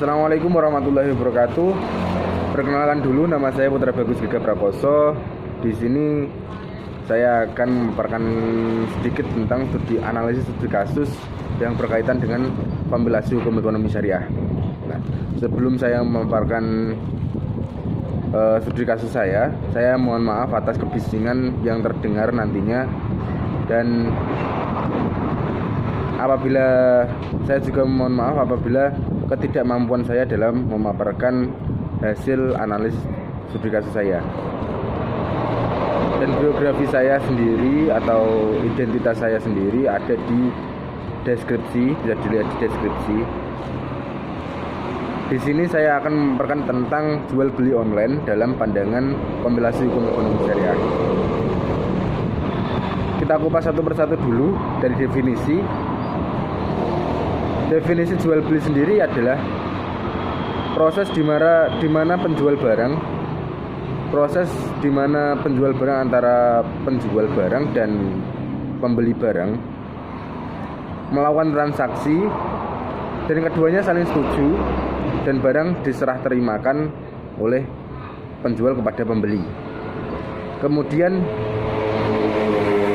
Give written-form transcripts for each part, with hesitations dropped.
Assalamualaikum warahmatullahi wabarakatuh. Perkenalkan dulu, nama saya Putra Bagus Giga Prakoso. Di sini saya akan memaparkan sedikit tentang analisis studi kasus yang berkaitan dengan kompilasi hukum ekonomi syariah. Nah, sebelum saya memaparkan studi kasus saya mohon maaf atas kebisingan yang terdengar nantinya, dan saya juga mohon maaf apabila ketidakmampuan saya dalam memaparkan hasil analisis studi kasus saya. Dan biografi saya sendiri atau identitas saya sendiri ada di deskripsi, bisa dilihat di deskripsi. Di sini saya akan memaparkan tentang jual beli online dalam pandangan kompilasi hukum ekonomi syariah. Kita kupas satu persatu dulu dari definisi. Definisi jual beli sendiri adalah proses di mana penjual barang antara penjual barang dan pembeli barang melakukan transaksi dan keduanya saling setuju dan barang diserah terimakan oleh penjual kepada pembeli. Kemudian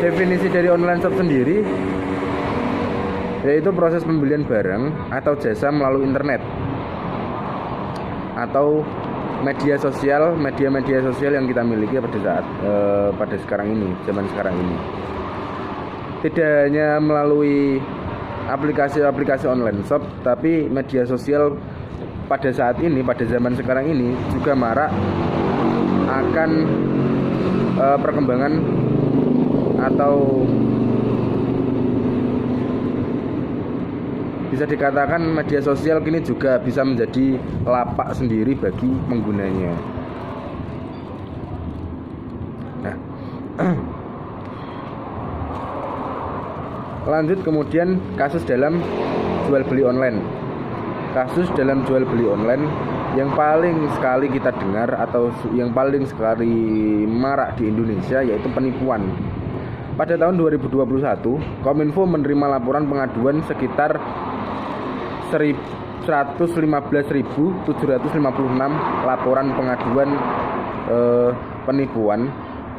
definisi dari online shop sendiri yaitu proses pembelian barang atau jasa melalui internet atau media sosial yang kita miliki pada zaman sekarang ini. Tidak hanya melalui aplikasi online shop, tapi media sosial pada zaman sekarang ini juga marak akan perkembangan atau bisa dikatakan media sosial kini juga bisa menjadi lapak sendiri bagi penggunanya. Nah, lanjut kemudian kasus dalam jual beli online. Kasus dalam jual beli online yang paling sekali kita dengar atau yang paling sekali marak di Indonesia yaitu penipuan. Pada tahun 2021, Kominfo menerima laporan pengaduan sekitar 115.756 laporan pengaduan penipuan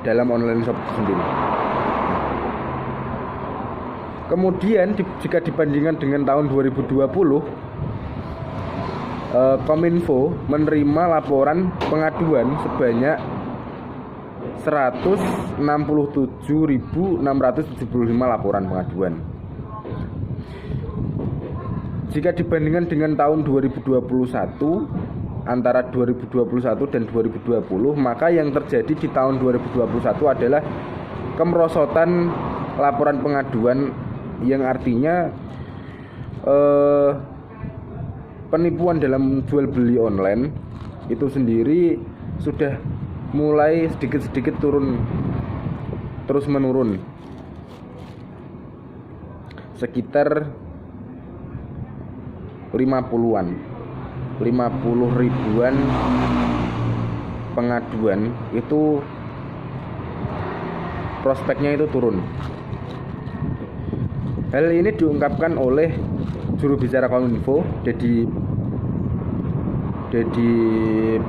dalam online shop sendiri. Kemudian jika dibandingkan dengan tahun 2020, Kominfo menerima laporan pengaduan sebanyak 167.675 laporan pengaduan. Jika dibandingkan dengan tahun 2021, antara 2021 dan 2020, maka yang terjadi di tahun 2021 adalah kemerosotan laporan pengaduan, yang artinya penipuan dalam jual beli online itu sendiri sudah mulai sedikit-sedikit terus menurun, sekitar 50 ribuan pengaduan itu prospeknya itu turun. Hal ini diungkapkan oleh juru bicara Kominfo, Dedi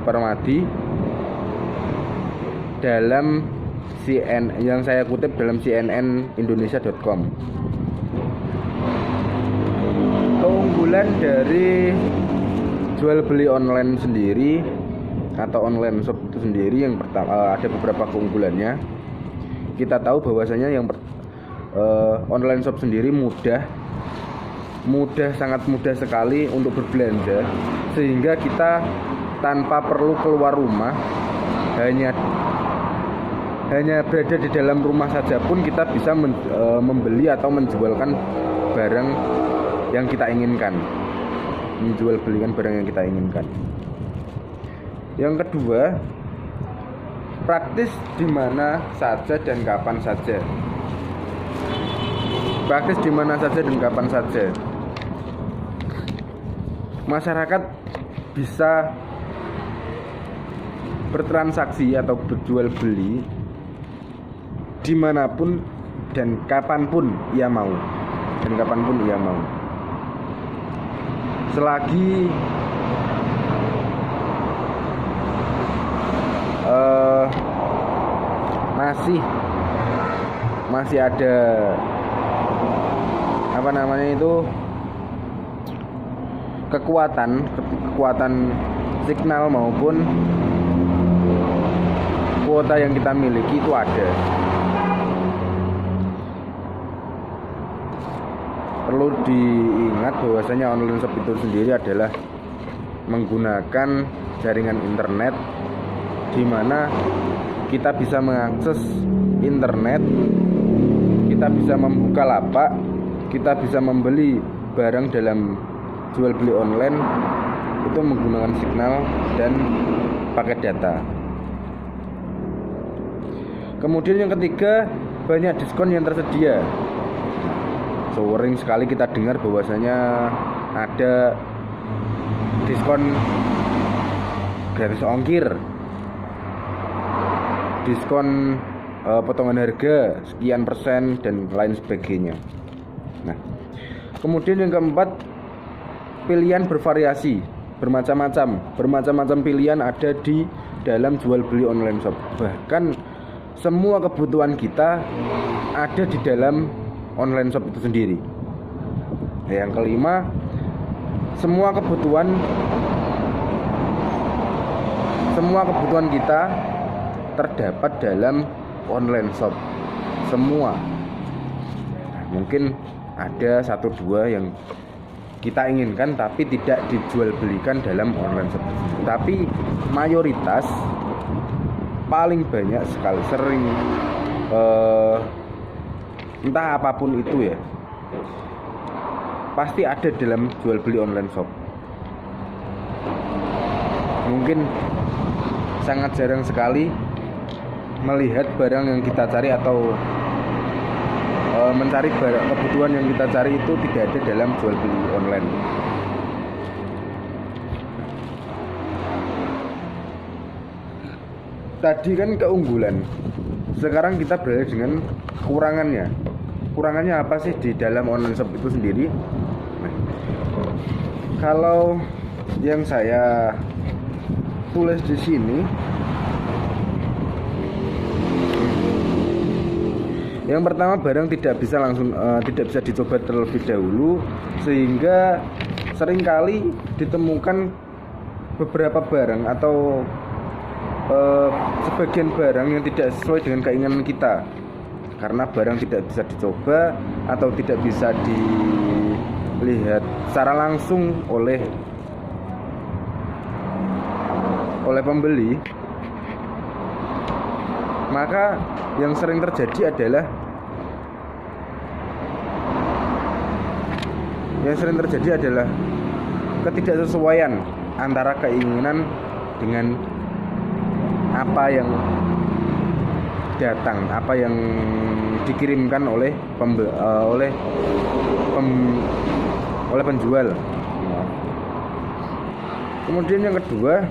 Permadi, dalam yang saya kutip dalam cnnindonesia.com. Keunggulan dari jual beli online sendiri atau online shop itu sendiri yang pertama, ada beberapa keunggulannya. Kita tahu bahwasanya online shop sendiri sangat mudah sekali untuk berbelanja, sehingga kita tanpa perlu keluar rumah, hanya berada di dalam rumah saja pun kita bisa membeli atau menjualkan barang yang kita inginkan, menjual belikan barang yang kita inginkan. Yang kedua, praktis di mana saja dan kapan saja. Praktis di mana saja dan kapan saja. Masyarakat bisa bertransaksi atau berjual beli dimanapun dan kapanpun ia mau. selagi eh, masih ada apa namanya itu kekuatan signal maupun kuota yang kita miliki itu ada. Perlu diingat bahwasanya online shop itu sendiri adalah menggunakan jaringan internet, di mana kita bisa mengakses internet, kita bisa membuka lapak, kita bisa membeli barang dalam jual beli online itu menggunakan signal dan paket data. Kemudian yang ketiga, banyak diskon yang tersedia. Sering sekali kita dengar bahwasanya ada diskon gratis ongkir, diskon potongan harga sekian persen dan lain sebagainya. Nah, kemudian yang keempat, pilihan bervariasi, bermacam-macam pilihan ada di dalam jual beli online shop. Bahkan semua kebutuhan kita ada di dalam online shop itu sendiri. Yang kelima, semua kebutuhan kita terdapat dalam online shop. Semua. Mungkin ada 1-2 yang kita inginkan tapi tidak dijual belikan dalam online shop. Tapi mayoritas, paling banyak sekali, sering entah apapun itu ya, pasti ada dalam jual beli online shop. Mungkin sangat jarang sekali melihat barang yang kita cari atau mencari barang kebutuhan yang kita cari itu tidak ada dalam jual beli online. Tadi kan keunggulan, sekarang kita berada dengan kekurangannya. Kurangannya apa sih di dalam online shop itu sendiri? Nah, kalau yang saya tulis di sini, yang pertama, barang tidak bisa dicoba terlebih dahulu, sehingga seringkali ditemukan beberapa barang atau sebagian barang yang tidak sesuai dengan keinginan kita. Karena barang tidak bisa dicoba atau tidak bisa dilihat secara langsung oleh pembeli, maka yang sering terjadi adalah ketidaksesuaian antara keinginan dengan apa yang datang, apa yang dikirimkan oleh penjual. Kemudian yang kedua,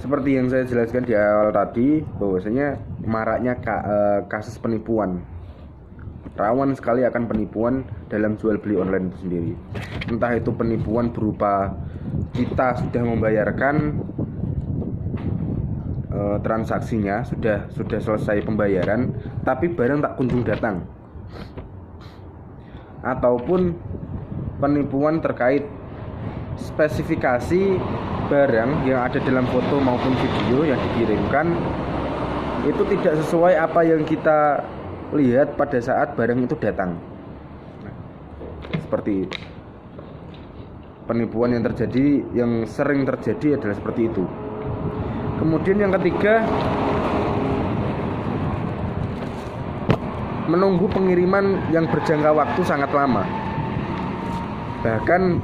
seperti yang saya jelaskan di awal tadi, bahwasanya maraknya kasus penipuan. Rawan sekali akan penipuan dalam jual beli online itu sendiri. Entah itu penipuan berupa kita sudah membayarkan transaksinya, sudah selesai pembayaran, tapi barang tak kunjung datang, ataupun penipuan terkait spesifikasi barang yang ada dalam foto maupun video yang dikirimkan itu tidak sesuai apa yang kita lihat pada saat barang itu datang. Seperti penipuan yang sering terjadi adalah seperti itu. Kemudian yang ketiga, menunggu pengiriman yang berjangka waktu sangat lama. Bahkan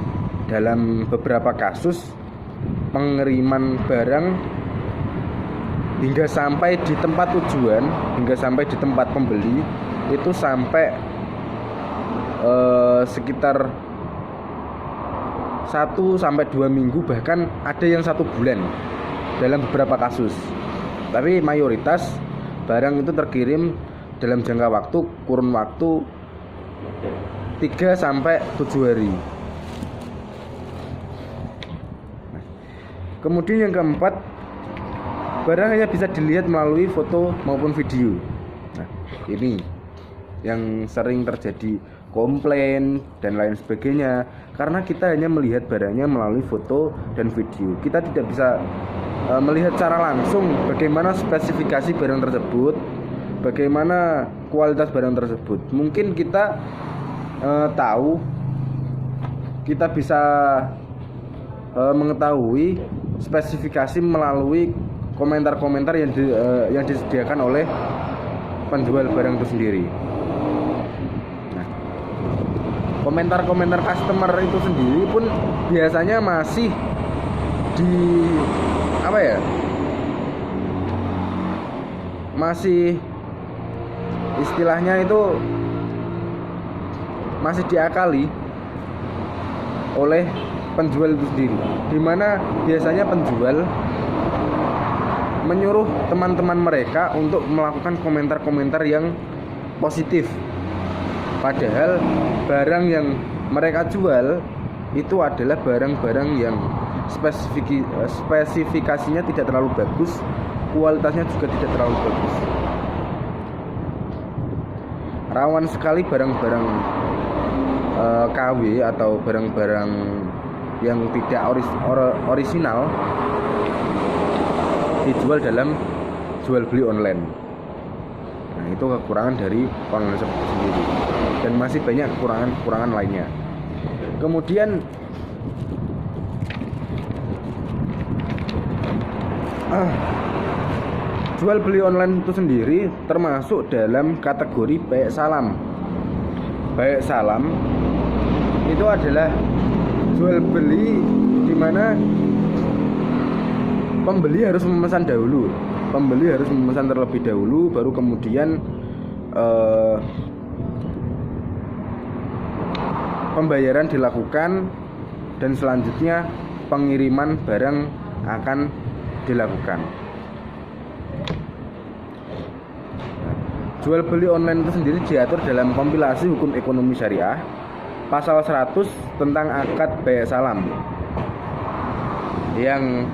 dalam beberapa kasus, pengiriman barang hingga sampai di tempat tujuan, hingga sampai di tempat pembeli itu sampai sekitar 1-2 minggu, bahkan ada yang 1 bulan dalam beberapa kasus. Tapi mayoritas barang itu terkirim dalam jangka kurun waktu 3-7 hari. Kemudian yang keempat, barang hanya bisa dilihat melalui foto maupun video. Nah, ini yang sering terjadi komplain dan lain sebagainya, karena kita hanya melihat barangnya melalui foto dan video. Kita tidak bisa melihat secara langsung bagaimana spesifikasi barang tersebut, bagaimana kualitas barang tersebut. Mungkin kita tahu, kita bisa mengetahui spesifikasi melalui komentar-komentar yang disediakan oleh penjual barang itu sendiri. Nah, komentar-komentar customer itu sendiri pun biasanya masih masih istilahnya itu masih diakali oleh penjual itu sendiri, dimana biasanya penjual menyuruh teman-teman mereka untuk melakukan komentar-komentar yang positif, padahal barang yang mereka jual itu adalah barang-barang yang spesifikasinya tidak terlalu bagus, kualitasnya juga tidak terlalu bagus. Rawan sekali barang-barang KW atau barang-barang yang tidak orisinal dijual dalam jual beli online. Nah, itu kekurangan dari online shop itu sendiri, dan masih banyak kekurangan lainnya. Kemudian jual beli online itu sendiri termasuk dalam kategori baik salam. Baik salam itu adalah jual beli di mana pembeli harus memesan dahulu. Pembeli harus memesan terlebih dahulu, baru kemudian pembayaran dilakukan, dan selanjutnya pengiriman barang akan dilakukan. Jual beli online itu sendiri diatur dalam kompilasi hukum ekonomi syariah pasal 100 tentang akad baik salam yang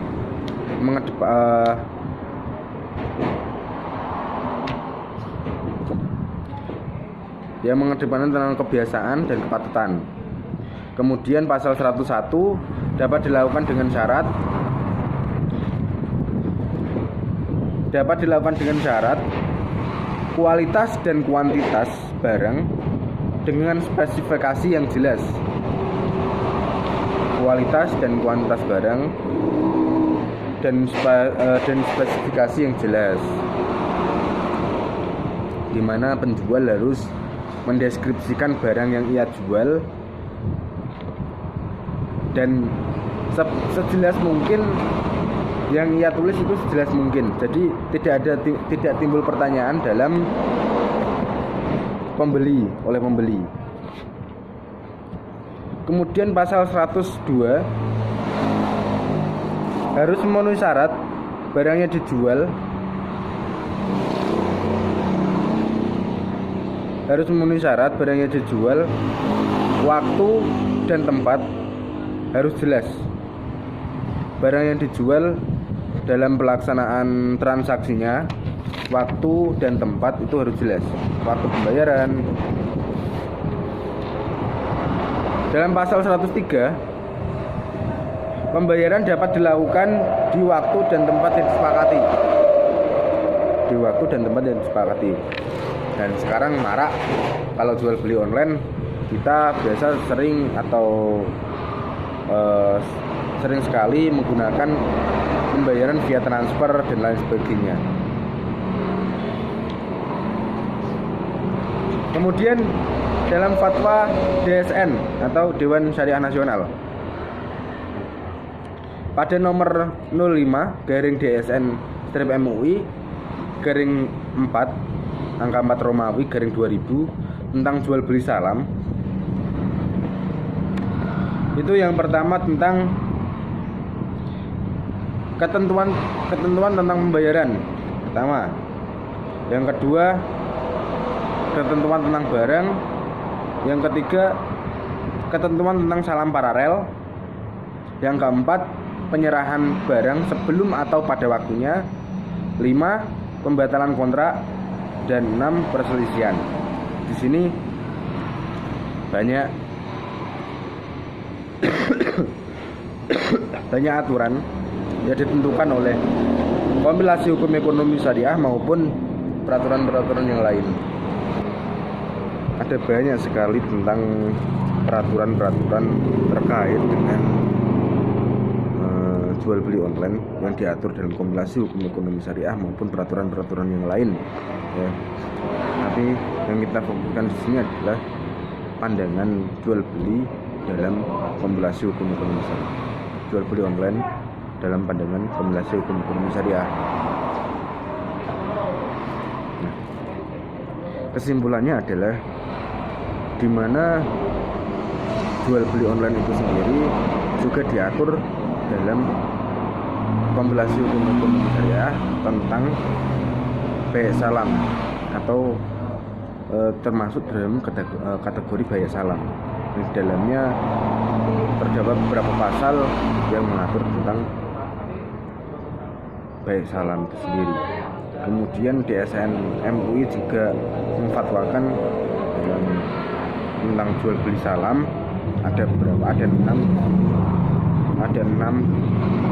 mengedepankan tentang kebiasaan dan kepatutan. Kemudian pasal 101 dapat dilakukan dengan syarat kualitas dan kuantitas barang dengan spesifikasi yang jelas. Kualitas dan kuantitas barang dan spesifikasi yang jelas, di mana penjual harus mendeskripsikan barang yang ia jual dan sejelas mungkin, yang ia tulis itu sejelas mungkin. Jadi tidak timbul pertanyaan dalam oleh pembeli. Kemudian pasal 102 harus memenuhi syarat barangnya dijual waktu dan tempat harus jelas. Barang yang dijual dalam pelaksanaan transaksinya, waktu dan tempat itu harus jelas. Waktu pembayaran. Dalam pasal 103, pembayaran dapat dilakukan di waktu dan tempat yang disepakati. Dan sekarang marak kalau jual beli online, kita biasa sering sekali menggunakan pembayaran via transfer dan lain sebagainya. Kemudian dalam fatwa DSN atau Dewan Syariah Nasional pada nomor 05/DSN-MUI /4 angka 4 Romawi /2000 tentang jual beli salam, itu yang pertama tentang ketentuan tentang pembayaran pertama, yang kedua ketentuan tentang barang, yang ketiga ketentuan tentang salam paralel, yang keempat penyerahan barang sebelum atau pada waktunya, 5 pembatalan kontrak, dan 6 perselisihan. Di sini banyak banyak aturan yang ditentukan oleh kompilasi hukum ekonomi syariah maupun peraturan-peraturan yang lain. Ada banyak sekali tentang peraturan-peraturan terkait dengan jual beli online yang diatur dalam kompilasi hukum ekonomi syariah maupun peraturan-peraturan yang lain. Ya. Tapi yang kita fokuskan di sini adalah pandangan jual beli dalam kompilasi hukum ekonomi syariah. Jual beli online dalam pandangan kompilasi hukum ekonomi syariah. Nah, kesimpulannya adalah di mana jual beli online itu sendiri juga diatur dalam kompilasi hukum ekonomi syariah tentang bayar salam atau termasuk dalam kategori bayar salam. Di dalamnya terdapat beberapa pasal yang mengatur tentang bayar salam itu sendiri. Kemudian DSN MUI juga memfatwakan tentang jual beli salam. Ada beberapa, ada 6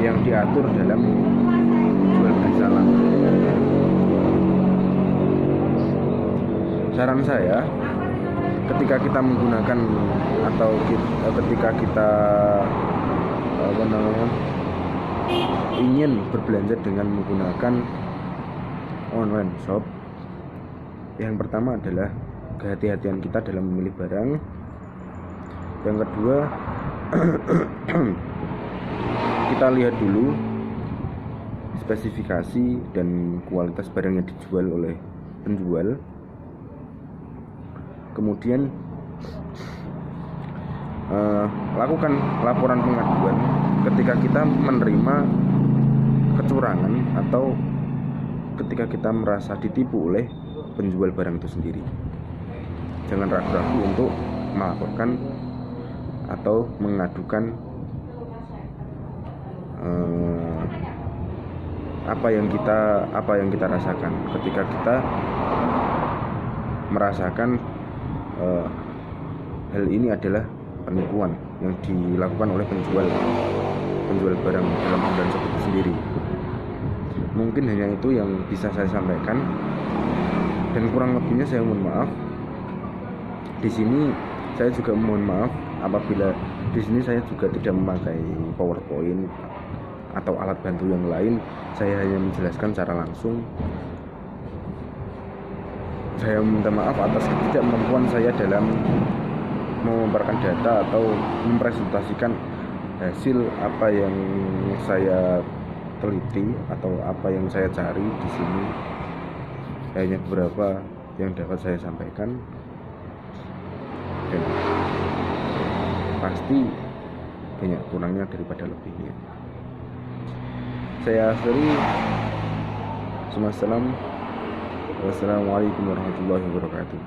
yang diatur dalam jual beli salam. Saran saya, ketika kita menggunakan atau ketika kita ingin berbelanja dengan menggunakan online shop, yang pertama adalah kehati-hatian kita dalam memilih barang. Yang kedua, kita lihat dulu spesifikasi dan kualitas barang yang dijual oleh penjual. Kemudian lakukan laporan pengaduan ketika kita menerima kecurangan atau ketika kita merasa ditipu oleh penjual barang itu sendiri. Jangan ragu-ragu untuk melaporkan atau mengadukan apa yang kita rasakan ketika kita merasakan hal ini adalah penipuan yang dilakukan oleh penjual barang dalam online shop itu sendiri. Mungkin hanya itu yang bisa saya sampaikan, dan kurang lebihnya saya mohon maaf. Di sini saya juga mohon maaf apabila di sini saya juga tidak memakai PowerPoint atau alat bantu yang lain. Saya hanya menjelaskan secara langsung. Saya minta maaf atas ketidakmampuan saya dalam memaparkan data atau mempresentasikan hasil apa yang saya teliti atau apa yang saya cari di sini. Hanya beberapa yang dapat saya sampaikan, dan pasti banyak kurangnya daripada lebihnya. Saya akhiri. Wassalamualaikum warahmatullahi wabarakatuh.